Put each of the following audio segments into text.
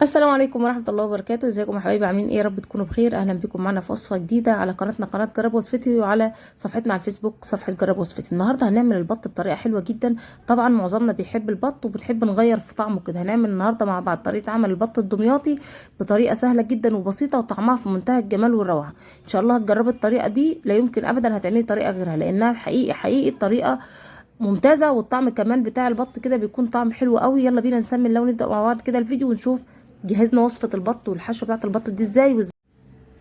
السلام عليكم ورحمه الله وبركاته. ازيكم يا حبايبي؟ عاملين ايه؟ يا رب تكونوا بخير. اهلا بكم معنا في وصفه جديده على قناتنا، قناه جرب وصفتي، وعلى صفحتنا على الفيسبوك صفحه جرب وصفتي. النهارده هنعمل البط بطريقه حلوه جدا. طبعا معظمنا بيحب البط وبنحب نغير في طعمه كده. هنعمل النهارده مع بعض طريقه عمل البط الدمياطي بطريقه سهله جدا وبسيطه، وطعمها في منتهى الجمال والروعه. ان شاء الله هتجربي الطريقه دي، لا يمكن ابدا هتعملي طريقه غيرها، لانها حقيقي حقيقي الطريقه ممتازه، والطعم كمان بتاع البط كده بيكون طعم حلو قوي. يلا بينا نسمي الله ونبدا مع بعض كده الفيديو ونشوف جهزنا وصفه البط والحشوه بتاعه البط دي ازاي.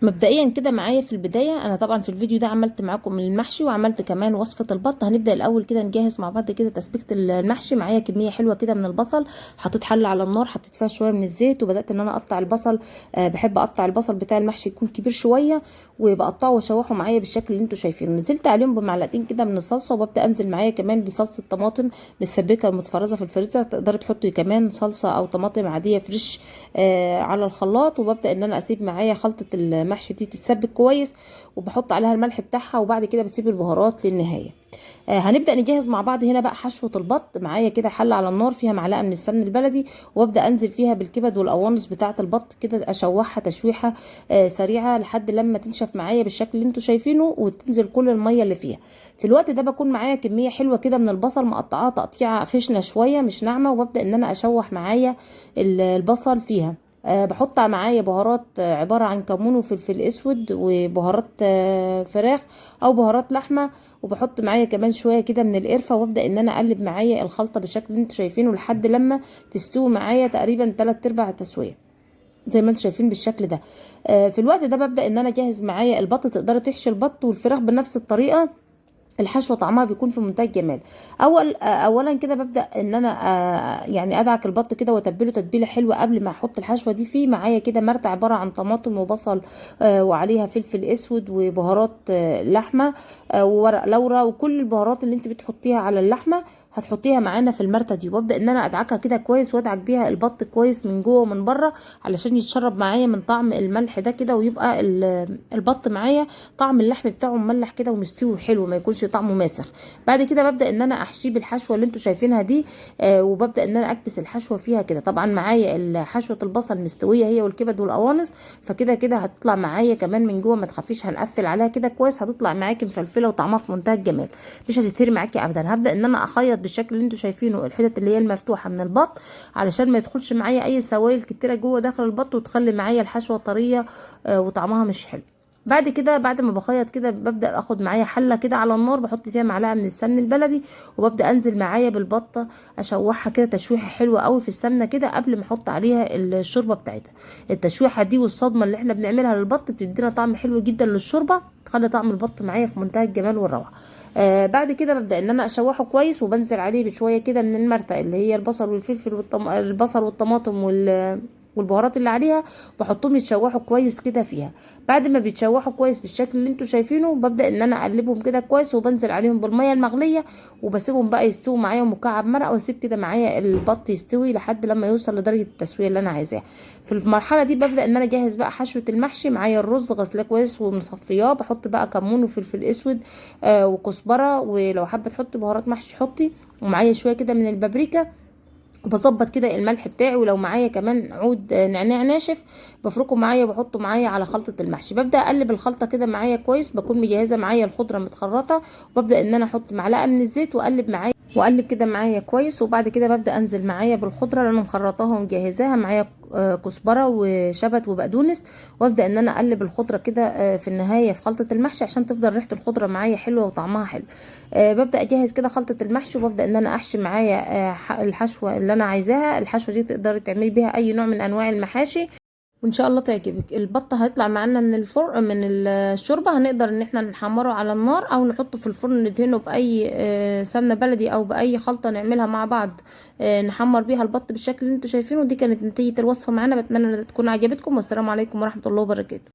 مبدئيا كده معايا في البدايه، انا طبعا في الفيديو ده عملت معاكم المحشي وعملت كمان وصفه البط. هنبدا الاول كده نجهز مع بعض كده تسبيكه المحشي. معايا كميه حلوه كده من البصل، حطيت حله على النار، حطيت فيها شويه من الزيت، وبدات ان انا اقطع البصل. بحب اقطع البصل بتاع المحشي يكون كبير شويه، وبقطعه واشوحه معايا بالشكل اللي انتم شايفينه. نزلت عليهم بمعلقتين كده من الصلصه، وببدا انزل معايا كمان بصلصه طماطم متسبكه ومتفرزه في الفريزر. تقدري تحطي كمان صلصه او طماطم عاديه فريش على الخلاط. وببدا ان انا اسيب معايا خلطه المحشي دي تتسبك كويس، وبحط عليها الملح بتاعها، وبعد كده بسيب البهارات للنهايه. هنبدا نجهز مع بعض هنا بقى حشوه البط. معايا كده حله على النار فيها معلقه من السمن البلدي، وابدا انزل فيها بالكبد والقوانص بتاعه البط كده، اشوحها تشويحه سريعه لحد لما تنشف معايا بالشكل اللي انتم شايفينه، وتنزل كل الميه اللي فيها. في الوقت ده بكون معايا كميه حلوه كده من البصل مقطعاه تقطيعه خشنه شويه مش ناعمه، وببدا ان انا اشوح معايا البصل فيها. بحط معايا بهارات عبارة عن كمون وفلفل اسود وبهارات فراخ او بهارات لحمة، وبحط معايا كمان شوية كده من القرفة، وابدأ ان انا اقلب معايا الخلطة بالشكل اللي انتوا شايفينه لحد لما تستوي معايا تقريبا 3/4 تسوية زي ما انتم شايفين بالشكل ده. في الوقت ده ببدأ ان انا اجهز معايا البط. تقدري تحشي البط والفراخ بنفس الطريقة، الحشوه طعمها بيكون في منتهى الجمال. اولا كده ببدا ان انا يعني ادعك البط كده واتبله تتبيله حلوه قبل ما احط الحشوه دي فيه. معايا كده مرتة عباره عن طماطم وبصل وعليها فلفل اسود وبهارات لحمه وورق لورا، وكل البهارات اللي انت بتحطيها على اللحمه هتحطيها معانا في المرتة دي. وابدا ان انا ادعكها كده كويس، وادعك بيها البط كويس من جوه ومن بره، علشان يتشرب معايا من طعم الملح ده كده، ويبقى البط معايا طعم اللحم بتاعه مملح كده ومستوي حلو، ما يكونش طعمه ماسخ. بعد كده ببدا ان انا احشيه بالحشوه اللي انتوا شايفينها دي. وببدا ان انا اكبس الحشوه فيها كده. طبعا معايا حشوه البصل مستويه هي والكبد والقوانص، فكده كده هتطلع معايا كمان من جوه، ما تخافيش، هنقفل عليها كده كويس، هتطلع معاكي مفلفله وطعمها في منتهى الجمال، مش هتتهري معاكي ابدا. هبدا ان انا اخيط بالشكل اللي انتوا شايفينه الحتت اللي هي المفتوحه من البط، علشان ما يدخلش معايا اي سوائل كتيره جوه داخل البط وتخلي معايا الحشوه طريه وطعمها مش حلو. بعد كده بعد ما بخيط كده ببدا اخد معايا حله كده على النار، بحط فيها معلقه من السمن البلدي، وببدا انزل معايا بالبطه اشوحها كده تشويحه حلوه قوي في السمنه كده قبل ما احط عليها الشوربه بتاعتها. التشويحه دي والصدمه اللي احنا بنعملها للبط بتدينا طعم حلو جدا للشوربه، تخلي طعم البط معايا في منتهى الجمال والروعه. بعد كده ببدا ان انا اشوحه كويس، وبنزل عليه بشويه كده من المرتة اللي هي البصل والفلفل البصل والطماطم والبهارات اللي عليها، بحطهم يتشوحوا كويس كده فيها. بعد ما بيتشوحوا كويس بالشكل اللي انتوا شايفينه، ببدا ان انا اقلبهم كده كويس، وبنزل عليهم بالميه المغليه، وبسيبهم بقى يستووا معايا مكعب مرقه، واسيب كده معايا البط يستوي لحد لما يوصل لدرجه التسويه اللي انا عايزاها. في المرحله دي ببدا ان انا اجهز بقى حشوه المحشي. معايا الرز غسلاه كويس ومصفياه، بحط بقى كمون وفلفل اسود وكزبره، ولو حابه تحطي بهارات محشي حطي، ومعايا شويه كده من البابريكا، وبظبط كده الملح بتاعي، ولو معايا كمان عود نعناع ناشف بفركه معايا وبحطه معايا على خلطة المحشي. ببدأ اقلب الخلطة كده معايا كويس، بكون مجهزة معايا الخضرة متخرطة، وببدأ ان انا احط معلقة من الزيت واقلب معايا واقلب كده معايا كويس. وبعد كده ببدأ انزل معايا بالخضرة اللي انا مخرطاها ومجهزاها معايا، كزبرة وشبت وبقدونس، وابدأ ان انا اقلب الخضرة كده في النهاية في خلطة المحشي عشان تفضل ريحة الخضرة معايا حلوة وطعمها حلو. ببدأ اجهز كده خلطة المحشي، وببدأ ان انا احشي معايا الحشوة اللي انا عايزاها. الحشوة دي تقدري تعملي بيها اي نوع من انواع المحاشي، وان شاء الله تعجبك. البط هيطلع معانا من الفرن من الشوربه، هنقدر ان احنا نحمره على النار او نحطه في الفرن ندهنه باي سمنه بلدي او باي خلطه نعملها مع بعض نحمر بيها البط بالشكل اللي انتوا شايفينه. دي كانت نتيجه الوصفه معانا، بتمنى ان تكون عجبتكم، والسلام عليكم ورحمه الله وبركاته.